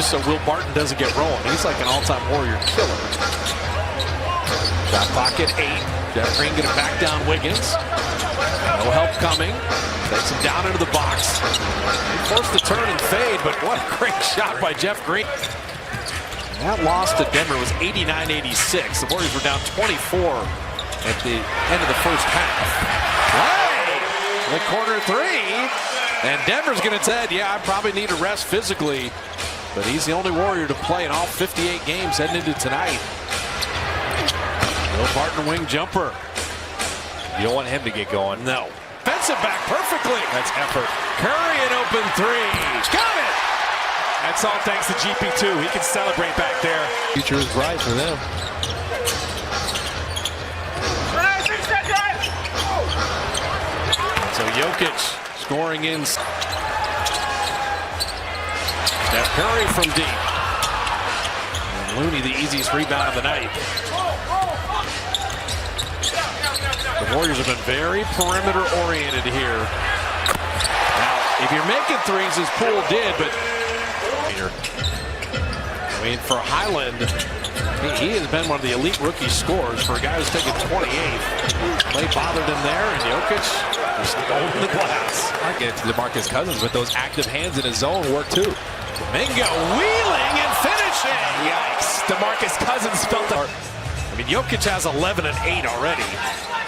just so Will Barton doesn't get rolling. He's like an all-time Warrior killer. Shot clock at 8. Jeff Green going to back down Wiggins. No help coming. Takes him down into the box. He forced the turn and fade, but what a great shot by Jeff Green. That loss to Denver was 89-86. The Warriors were down 24 at the end of the first half. Play! The corner three. And Denver's going to say, yeah, I probably need a rest physically. But he's the only Warrior to play in all 58 games heading into tonight. Will Barton wing jumper. You don't want him to get going. No. Fence it back perfectly. That's effort. Curry an open three. Got it! That's all thanks to GP2. He can celebrate back there. Future is bright for them. So Jokic scoring in. Steph Curry from deep. And Looney the easiest rebound of the night. The Warriors have been very perimeter oriented here. Now, if you're making threes, as Poole did, but I mean, for Highland, he has been one of the elite rookie scorers for a guy who's taken 28th. Play bothered him there, and Jokic just holding the glass. I get to DeMarcus Cousins, but those active hands in his zone work too. Domingo wheeling and finishing. Yikes. DeMarcus Cousins felt the... I mean, Jokic has 11 and 8 already,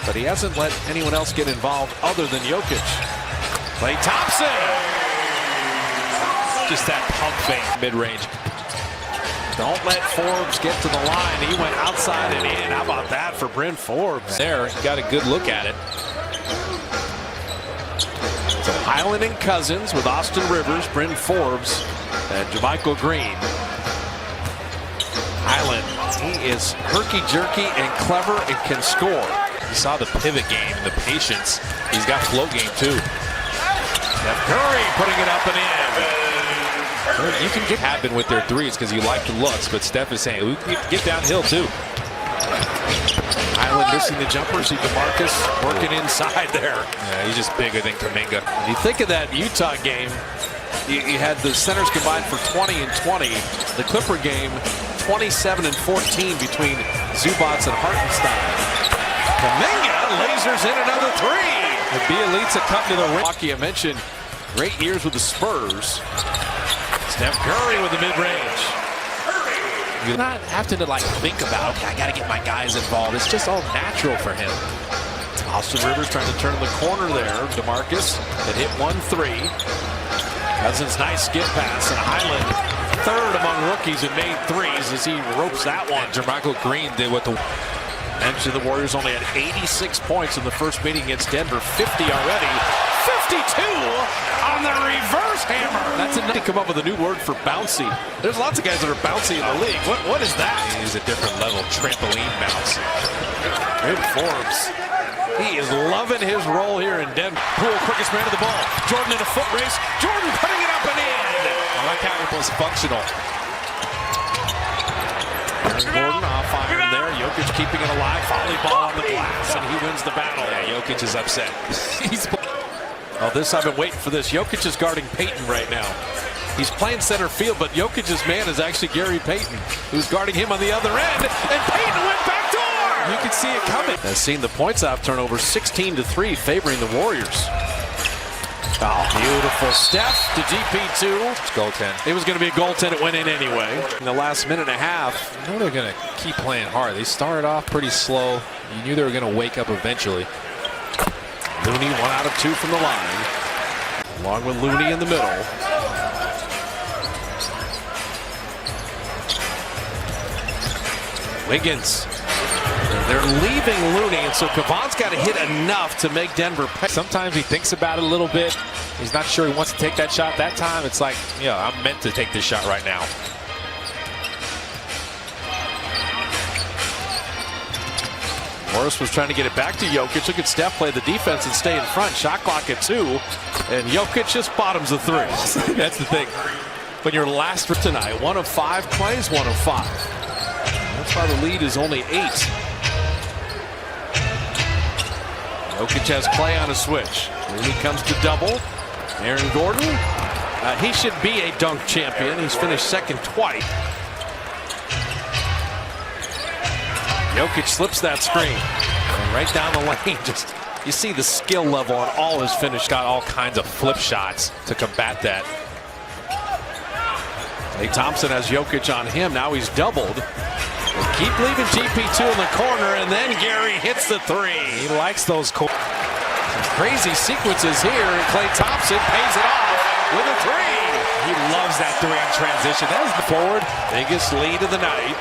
but he hasn't let anyone else get involved other than Jokic. Klay Thompson. Just that pump fake mid-range. Don't let Forbes get to the line. He went outside and in. How about that for Bryn Forbes? There, got a good look at it. So Highland and Cousins with Austin Rivers, Bryn Forbes, and JaMychal Green. Highland, he is herky-jerky and clever and can score. You saw the pivot game, the patience. He's got flow game too. Steph Curry putting it up and in. You can get happen with their threes because you like the looks, but Steph is saying we can get downhill too. Highland missing the jumper. See DeMarcus working inside there. Yeah, he's just bigger than Kuminga. You think of that Utah game, you had the centers combined for 20 and 20. The Clipper game, 27 and 14 between Zubac and Hartenstein. Kuminga lasers in another three. The Bielitsa come to the ring. Milwaukee, I mentioned, great years with the Spurs. Steph Curry with the mid-range. You're not having to like think about, okay, I got to get my guys involved. It's just all natural for him. Austin Rivers trying to turn the corner there. DeMarcus had hit 1-3. Cousins, nice skip pass, and Highland third among rookies in made threes as he ropes that one. JaMychal Green did what the... Mentioned the Warriors only had 86 points in the first meeting against Denver, 50 already. 52 on the reverse hammer. That's enough to come up with a new word for bouncy. There's lots of guys that are bouncy in the league. What is that? He's a different level, trampoline bounce. Bryn Forbes. He is loving his role here in Denver. Poole, quickest man of the ball. Jordan in a foot race. Jordan putting it up and in. I like how it was functional. Gordon off fire there. Jokic keeping it alive. Volleyball on the glass, and he wins the battle. Yeah, Jokic is upset. Oh, I've been waiting for this. Jokic is guarding Payton right now. He's playing center field, but Jokic's man is actually Gary Payton, who's guarding him on the other end, and Payton went back door! You can see it coming. Has seen the points off turnover 16-3 favoring the Warriors. Oh, beautiful. Steph to GP2. It's goaltend. It was going to be a goaltend. It went in anyway. In the last minute and a half. I know they're going to keep playing hard. They started off pretty slow. You knew they were going to wake up eventually. Looney 1 out of 2 from the line. Along with Looney in the middle. Wiggins. They're leaving Looney, and so Kavon's got to hit enough to make Denver pay. Sometimes he thinks about it a little bit. He's not sure he wants to take that shot that time. It's like, yeah, I'm meant to take this shot right now. Morris was trying to get it back to Jokic. Look at Steph play the defense and stay in front. Shot clock at 2, and Jokic just bottoms the 3. That's the thing. When you're last for tonight, 1 of 5 plays, 1 of 5. That's why the lead is only 8. Jokic has Klay on a switch. Looney comes to double. Aaron Gordon He should be a dunk champion. He's finished second twice. Jokic slips that screen. And right down the lane, just you see the skill level on all his finish. Got all kinds of flip shots to combat that. Klay Thompson has Jokic on him. Now he's doubled. They keep leaving GP2 in the corner, and then Gary hits the three. He likes those Crazy sequences here, and Klay Thompson pays it off with a three. He loves that three on transition. That is the forward. Biggest lead of the night.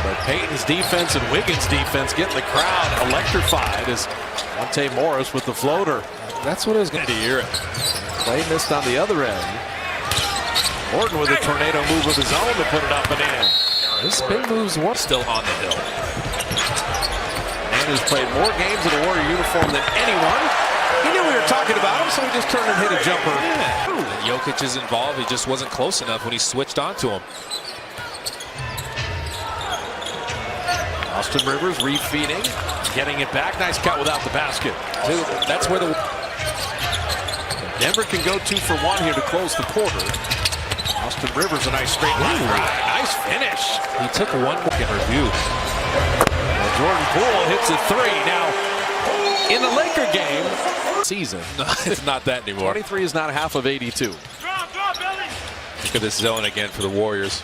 But Payton's defense and Wiggins' defense getting the crowd electrified as Monte Morris with the floater. That's what it was going to do. Klay missed on the other end. Gordon with a tornado move of his own to put it up and in. His big moves were still on the hill. Man who's played more games in a Warrior uniform than anyone. He knew we were talking about him, so he just turned and hit a jumper. Yeah. Jokic is involved. He just wasn't close enough when he switched onto him. Austin Rivers refeeding, getting it back. Nice cut without the basket. Dude, that's where the Denver can go 2 for 1 here to close the quarter. Austin Rivers, a nice straight line drive. Nice finish. He took one more in review. Jordan Poole hits a three. Now, in the Laker game, season. No, it's not that anymore. 23 is not half of 82. Look at this zone again for the Warriors.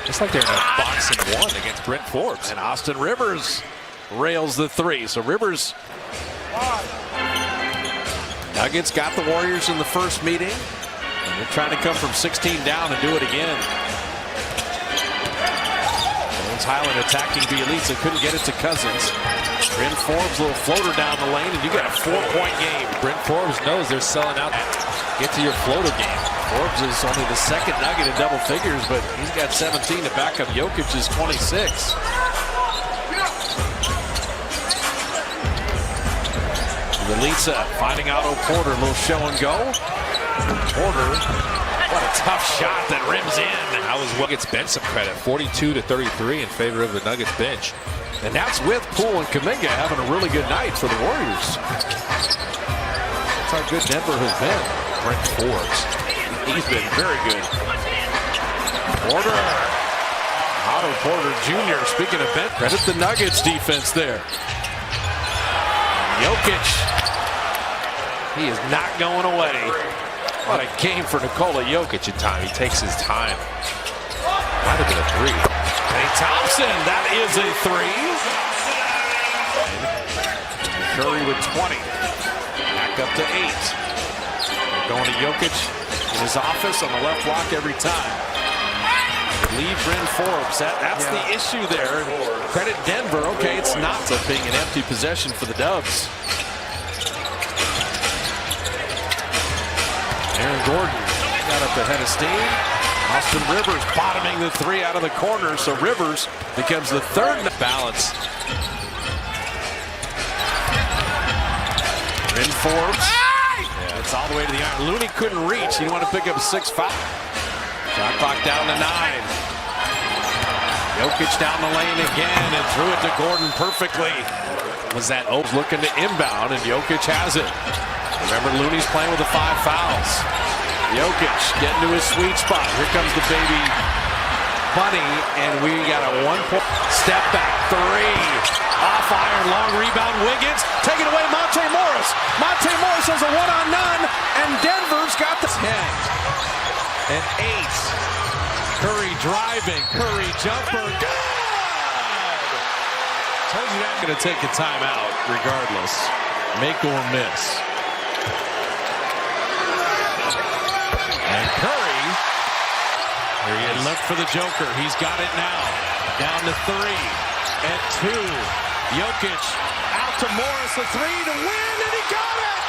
Just like they're in a box and one against Brent Forbes. And Austin Rivers rails the three. So Rivers. Nuggets got the Warriors in the first meeting. And they're trying to come from 16 down and do it again. Bones Highland attacking Bjelica, couldn't get it to Cousins. Brent Forbes, little floater down the lane, and you got a 4-point game. Brent Forbes knows they're selling out. Get to your floater game. Forbes is only the second Nugget in double figures, but he's got 17 to back up Jokic's 26. Bjelica finding Otto Porter, a little show and go. Porter, what a tough shot that rims in. That was what gets bench some credit. 42-33 in favor of the Nuggets bench. And that's with Poole and Kuminga having a really good night for the Warriors. That's how good Denver has been. Brent Forbes. He's been very good. Porter. Otto Porter Jr. Speaking of bench, credit the Nuggets defense there. Jokic. He is not going away. What a game for Nikola Jokic in time. He takes his time. Might have been a three. Klay Thompson, that is a three. Curry with 20. Back up to 8. They're going to Jokic in his office on the left block every time. Leave Bryn Forbes. That's the issue there. Credit Denver. Okay, it's not being an empty possession for the Dubs. Aaron Gordon got up ahead of steam. Austin Rivers bottoming the three out of the corner, so Rivers becomes the third balance. Bryn Forbes. Yeah, it's all the way to the iron. Looney couldn't reach. He wanted to pick up 6 foul. Shot clock down to 9. Jokic down the lane again and threw it to Gordon perfectly. Was that Oaks looking to inbound, and Jokic has it. Remember, Looney's playing with the 5 fouls. Jokic getting to his sweet spot. Here comes the baby bunny, and we got a 1-point step back three. Off iron, long rebound. Wiggins taking away Monte Morris. Monte Morris has a 1-on-none, and Denver's got the 10 and 8. Curry driving. Curry jumper. Good! Told you I'm going to take a timeout regardless. Make or miss. And Curry, here he is. Look for the Joker. He's got it now. Down to 3 and 2. Jokic out to Morris, a 3 to win, and he got it!